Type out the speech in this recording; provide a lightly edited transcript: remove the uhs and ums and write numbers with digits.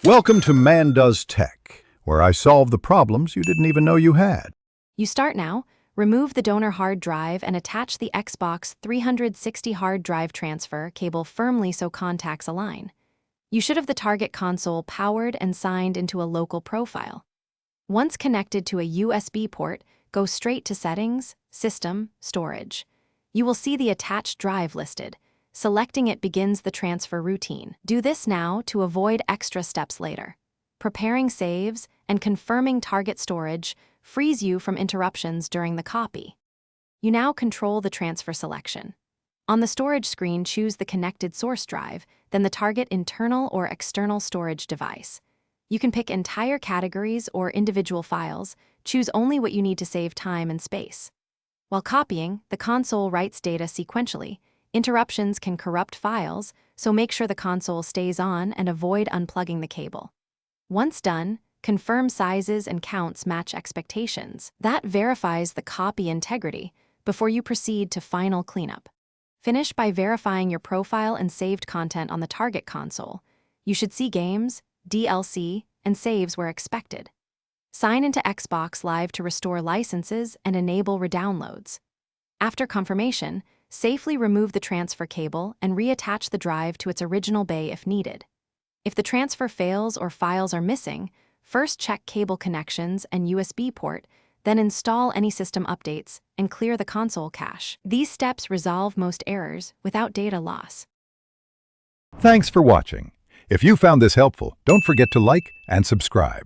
Welcome to Man Does Tech, where I solve the problems you didn't even know you had. You start now, remove the donor hard drive and attach the Xbox 360 hard drive transfer cable firmly so contacts align. You should have the target console powered and signed into a local profile. Once connected to a USB port, go straight to Settings, System, Storage. You will see the attached drive listed. Selecting it begins the transfer routine. Do this now to avoid extra steps later. Preparing saves and confirming target storage frees you from interruptions during the copy. You now control the transfer selection. On the storage screen, choose the connected source drive, then the target internal or external storage device. You can pick entire categories or individual files, choose only what you need to save time and space. While copying, the console writes data sequentially. Interruptions can corrupt files, so make sure the console stays on and avoid unplugging the cable. Once done, confirm sizes and counts match expectations. That verifies the copy integrity before you proceed to final cleanup. Finish by verifying your profile and saved content on the target console. You should see games, DLC, and saves where expected. Sign into Xbox Live to restore licenses and enable redownloads. After confirmation, safely remove the transfer cable and reattach the drive to its original bay if needed. If the transfer fails or files are missing, first check cable connections and USB port, then install any system updates and clear the console cache. These steps resolve most errors without data loss. Thanks for watching. If you found this helpful, don't forget to like and subscribe.